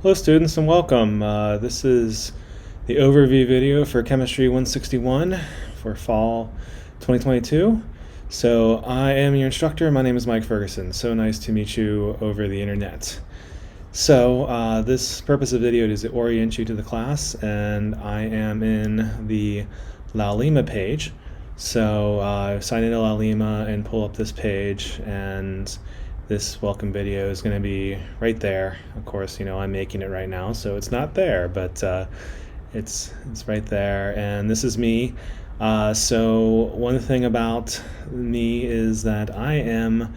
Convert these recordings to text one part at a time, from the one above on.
Hello students and welcome. This is the overview video for Chemistry 161 for fall 2022. So I am your instructor. My name is Mike Ferguson. So nice to meet you over the internet. So this purpose of the video is to orient you to the class, and I am in the Laulima page. So sign into Laulima and pull up this page, and this welcome video is going to be right there. Of course, I'm making it right now, so it's not there, but it's right there. And this is me. So one thing about me is that I am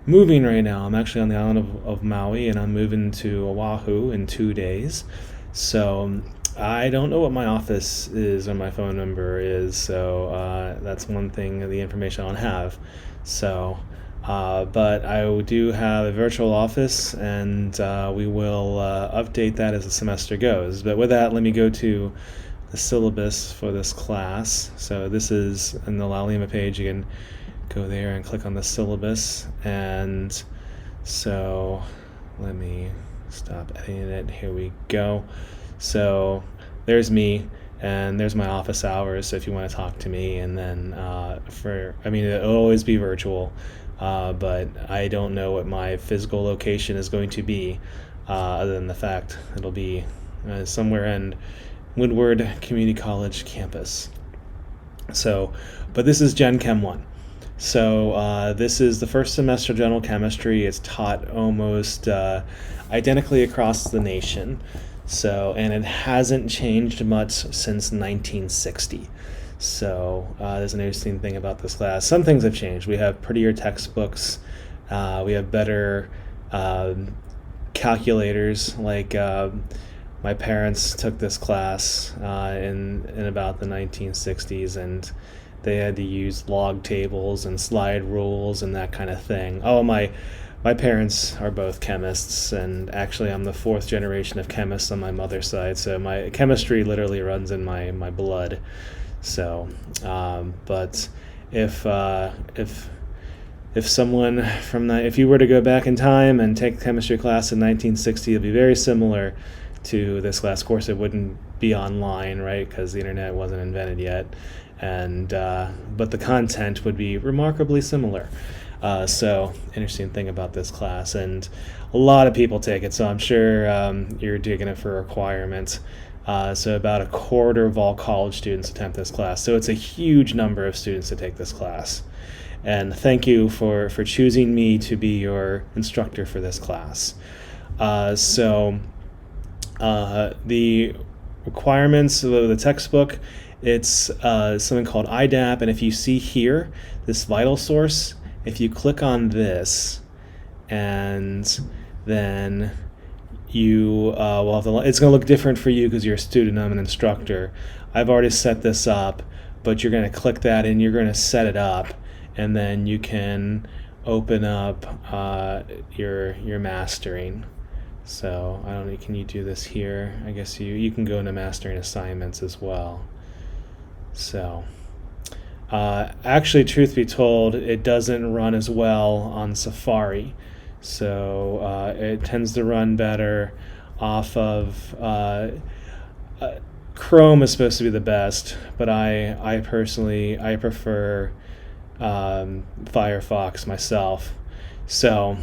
moving right now. I'm actually on the island of Maui, and I'm moving to Oahu in 2 days. So I don't know what my office is or my phone number is, so that's one thing, the information I don't have. So but I do have a virtual office, and we will update that as the semester goes. But with that, let me go to the syllabus for this class. So this is in the Laulima page. You can go there and click on the syllabus. And so let me stop editing it. Here we go. So there's me, and there's my office hours. So if you want to talk to me, and then it'll always be virtual. But I don't know what my physical location is going to be, other than the fact it'll be somewhere in Woodward Community College campus. So, but this is Gen Chem 1. So this is the first semester general chemistry. It's taught almost identically across the nation. So, and it hasn't changed much since 1960. So there's an interesting thing about this class. Some things have changed. We have prettier textbooks. We have better calculators. Like my parents took this class in about the 1960s, and they had to use log tables and slide rules and that kind of thing. Oh, my parents are both chemists, and actually I'm the fourth generation of chemists on my mother's side. So my chemistry literally runs in my blood. So, but if someone if you were to go back in time and take chemistry class in 1960, it'd be very similar to this class. Of course, it wouldn't be online, right? Because the internet wasn't invented yet, and but the content would be remarkably similar. So interesting thing about this class, and a lot of people take it. So I'm sure you're taking it for requirements. So about a quarter of all college students attempt this class. So it's a huge number of students to take this class. And thank you for choosing me to be your instructor for this class. So the requirements of the textbook, it's something called IDAP. And if you see here, this vital source, if you click on this, and then you will have it's going to look different for you because you're a student. I'm an instructor. I've already set this up, but you're going to click that and you're going to set it up, and then you can open up your mastering. So I don't know, can you do this here? I guess you can go into mastering assignments as well. So actually, truth be told, it doesn't run as well on Safari. So it tends to run better off of Chrome is supposed to be the best, but I personally prefer Firefox myself. So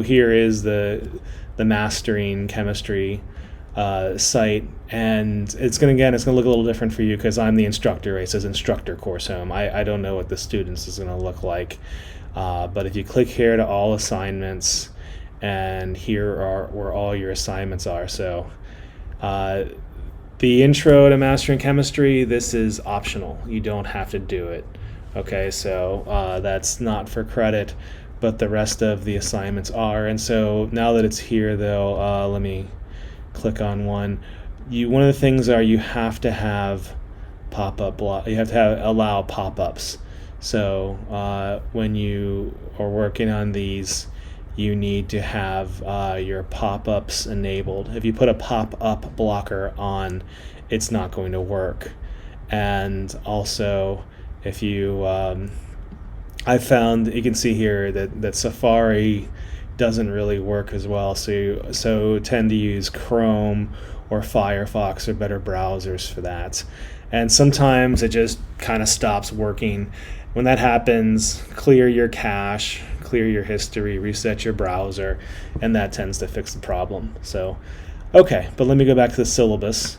here is the mastering chemistry site, and it's gonna look a little different for you because I'm the instructor, right? It says instructor course home. I don't know what the students is gonna look like, but if you click here to all assignments, and here are where all your assignments are. So the intro to mastering chemistry, this is optional. You don't have to do it. Okay, so that's not for credit, but the rest of the assignments are. And so now that it's here, though, let me click on one. One of the things you have to have pop-up block. You have to allow pop-ups. So when you are working on these, you need to have your pop-ups enabled. If you put a pop-up blocker on, it's not going to work. And also, if you I found, you can see here that Safari doesn't really work as well. So tend to use Chrome or Firefox or better browsers for that. And sometimes it just kind of stops working. When that happens, clear your cache, clear your history, reset your browser, and that tends to fix the problem. So, okay, but let me go back to the syllabus.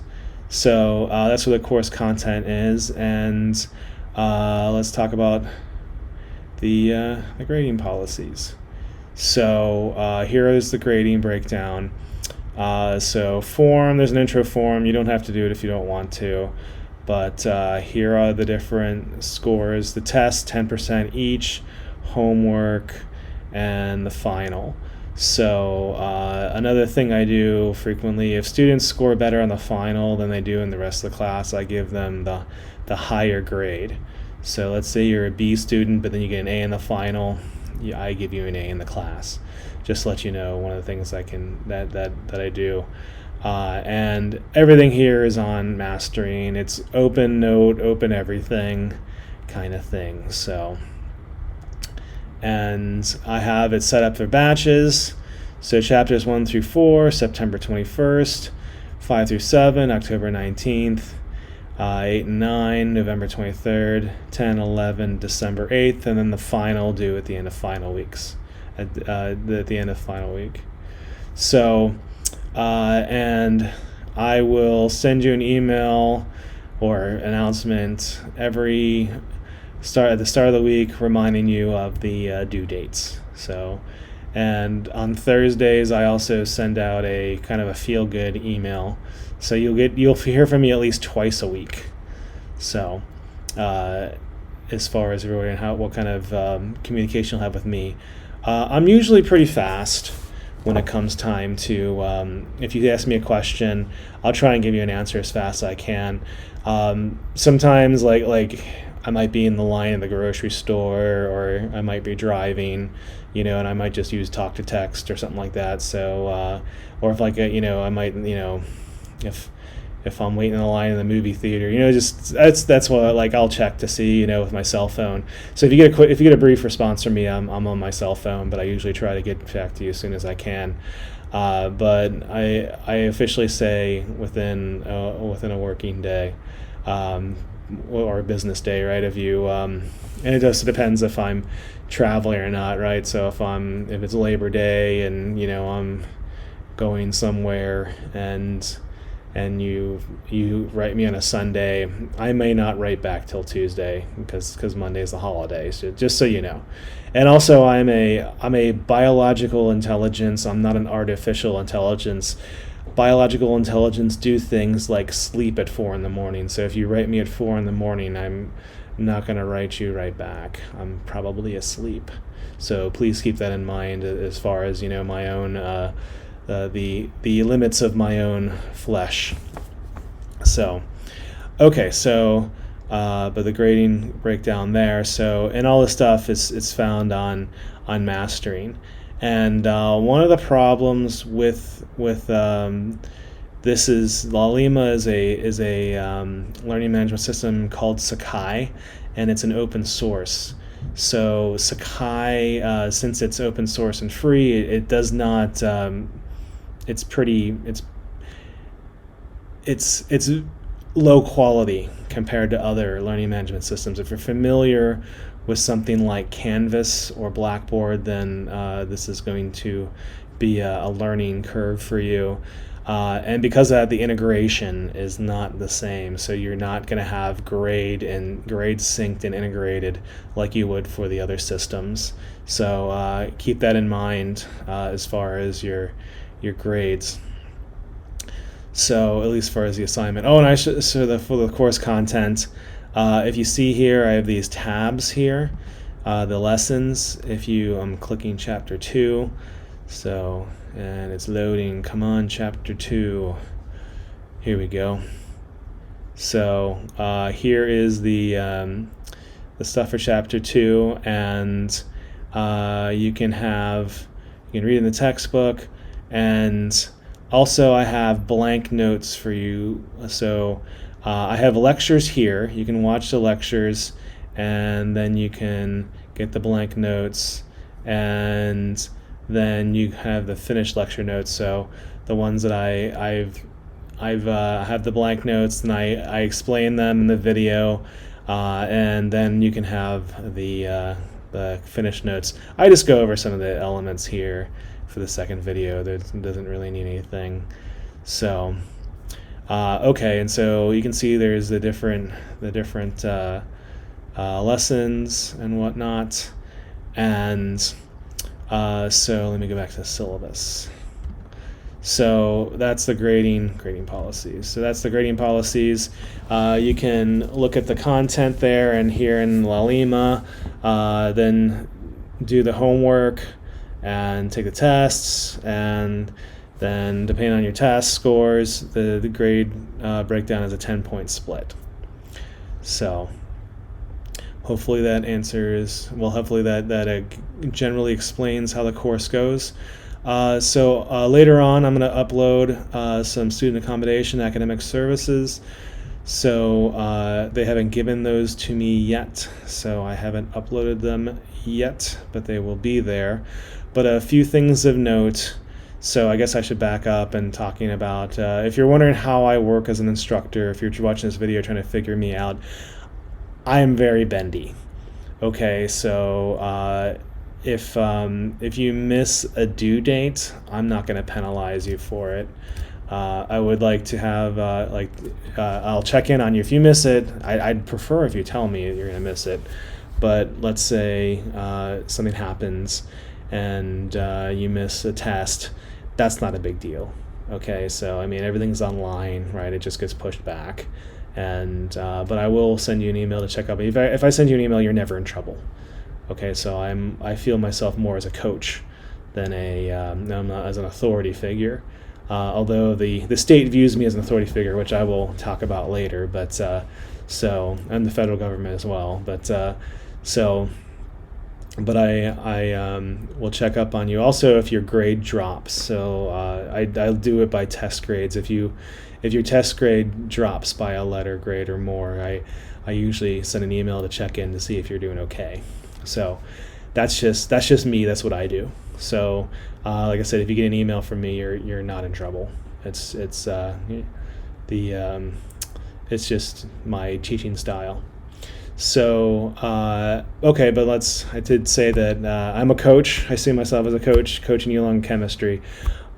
So that's where the course content is, and let's talk about the grading policies. So here is the grading breakdown. So form, there's an intro form. You don't have to do it if you don't want to. But here are the different scores. The test, 10% each, homework, and the final. So another thing I do frequently, if students score better on the final than they do in the rest of the class, I give them the higher grade. So let's say you're a B student, but then you get an A in the final. I give you an A in the class. Just to let you know, one of the things that I do. And everything here is on mastering. It's open note, open everything kind of thing. So, and I have it set up for batches. So chapters 1 through 4, September 21st, 5 through 7, October 19th, 8 and 9, November 23rd, 10, 11, December 8th, and then the final due at the end of final weeks, at the end of final week. So, and I will send you an email or announcement at the start of the week reminding you of the due dates. So, and on Thursdays I also send out a kind of a feel-good email. So you'll hear from me at least twice a week. So, as far as really what kind of communication you'll have with me, I'm usually pretty fast when it comes time to, if you ask me a question, I'll try and give you an answer as fast as I can. Sometimes, like I might be in the line at the grocery store, or I might be driving, and I might just use talk to text or something like that. So, or if I might, if I'm waiting in the line in the movie theater, just that's what I'll check to see, with my cell phone. So if you get a brief response from me, I'm on my cell phone, but I usually try to get back to you as soon as I can. But I officially say within a working day, or a business day, right? If you and it just depends if I'm traveling or not, right? So if it's Labor Day and I'm going somewhere and you write me on a Sunday, I may not write back till Tuesday because Monday's the holiday. So just so you know. And also I'm a biological intelligence. I'm not an artificial intelligence. Biological intelligence do things like sleep at 4 a.m. So if you write me at 4 a.m, I'm not going to write you right back. I'm probably asleep. So please keep that in mind as far as my own the limits of my own flesh. So, okay, so but the grading breakdown there. So, and all this stuff is found on mastering. And one of the problems with this is Lalima is a learning management system called Sakai, and it's an open source. So Sakai, since it's open source and free, it does not. It's low quality compared to other learning management systems. If you're familiar with something like Canvas or Blackboard, then this is going to be a learning curve for you. And because of that, the integration is not the same. So you're not going to have grades synced and integrated like you would for the other systems. So keep that in mind as far as your grades. So at least as far as the assignment. Oh, and for the course content, if you see here, I have these tabs here, the lessons. If I'm clicking chapter 2, so, and it's loading. Come on, chapter 2. Here we go. So here is the stuff for chapter 2, and you can read in the textbook, and also I have blank notes for you. So I have lectures here. You can watch the lectures, and then you can get the blank notes. And then you have the finished lecture notes. So the ones that I've have the blank notes, and I explain them in the video, and then you can have the finished notes. I just go over some of the elements here for the second video. That doesn't really need anything. So okay, and so you can see there's the different lessons and whatnot, and so let me go back to the syllabus. So that's the grading policies. So that's the grading policies. You can look at the content there and here in La Lima, then do the homework and take the tests, and then depending on your test scores, the grade breakdown is a 10-point split. So hopefully that answers, well, hopefully that generally explains how the course goes. So later on, I'm going to upload some student accommodation academic services. So they haven't given those to me yet, so I haven't uploaded them yet, but they will be there. But a few things of note. So I guess I should back up and talking about, if you're wondering how I work as an instructor, if you're watching this video trying to figure me out, I am very bendy. Okay, so if you miss a due date, I'm not going to penalize you for it. I would like to have I'll check in on you if you miss it. I'd prefer if you tell me you're going to miss it. But let's say something happens and you miss a test. That's not a big deal. Okay, so I mean everything's online, right? It just gets pushed back. And but I will send you an email to check up. If I send you an email, you're never in trouble. Okay, so I feel myself more as a coach than I'm not as an authority figure. Although the state views me as an authority figure, which I will talk about later. But so and the federal government as well. But but I will check up on you. Also, if your grade drops, so I'll do it by test grades. If your test grade drops by a letter grade or more, I usually send an email to check in to see if you're doing okay. So that's just me. That's what I do. So like I said, if you get an email from me, you're not in trouble. It's just my teaching style. So okay, but I did say that I'm a coach. I see myself as a coach, coaching you along chemistry.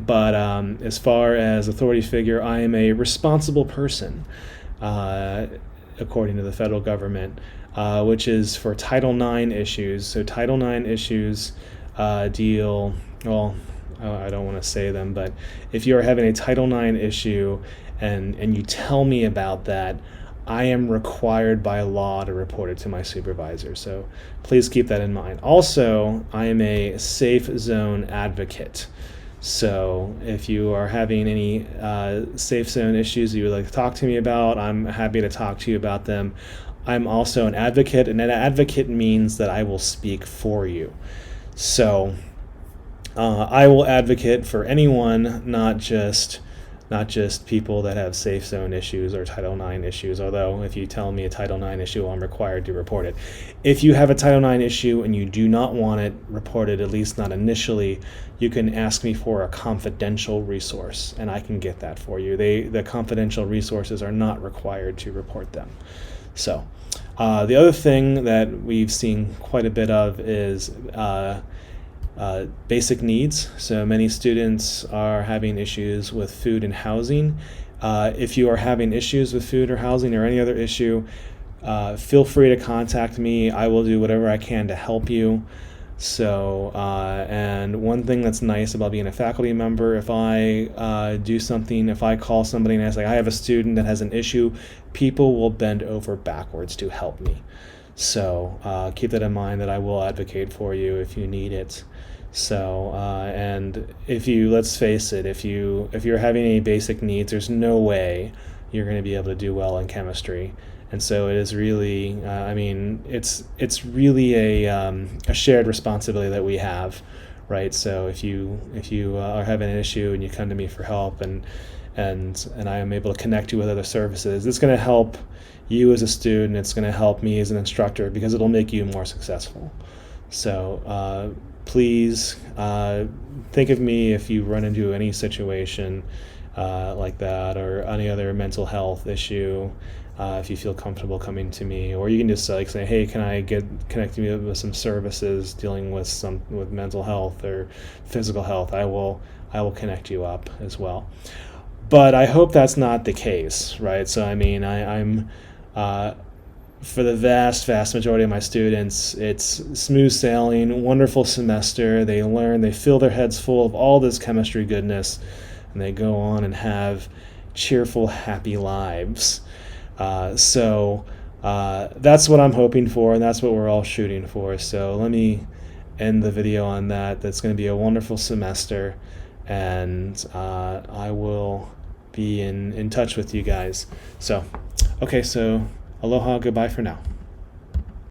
But as far as authority figure, I am a responsible person, according to the federal government, which is for Title IX issues. So Title IX issues deal, well, I don't want to say them, but if you are having a Title IX issue and you tell me about that, I am required by law to report it to my supervisor. So please keep that in mind. Also, I am a safe zone advocate. So if you are having any safe zone issues you would like to talk to me about, I'm happy to talk to you about them. I'm also an advocate, and an advocate means that I will speak for you. So I will advocate for anyone, not just people that have safe zone issues or Title IX issues, although if you tell me a Title IX issue, I'm required to report it. If you have a Title IX issue and you do not want it reported, at least not initially, you can ask me for a confidential resource, and I can get that for you. The confidential resources are not required to report them. So the other thing that we've seen quite a bit of is basic needs. So many students are having issues with food and housing. If you are having issues with food or housing or any other issue, feel free to contact me. I will do whatever I can to help you. So, and one thing that's nice about being a faculty member, if I do something, if I call somebody and ask, like, I have a student that has an issue, people will bend over backwards to help me. So keep that in mind, that I will advocate for you if you need it. So and let's face it, if you're having any basic needs, there's no way you're going to be able to do well in chemistry. And so it is really, it's really a shared responsibility that we have, right? So if you are having an issue and you come to me for help, and I am able to connect you with other services, it's going to help you as a student. It's going to help me as an instructor, because it'll make you more successful. So please think of me if you run into any situation like that, or any other mental health issue. If you feel comfortable coming to me, or you can just like say, hey, can I get connect me with some services dealing with mental health or physical health? I will connect you up as well. But I hope that's not the case, right? So I mean, I'm for the vast majority of my students, it's smooth sailing, wonderful semester. They learn, they fill their heads full of all this chemistry goodness, and they go on and have cheerful, happy lives. So that's what I'm hoping for, and that's what we're all shooting for. So let me end the video on that. That's going to be a wonderful semester, and I will be in touch with you guys. So, okay, so aloha, goodbye for now.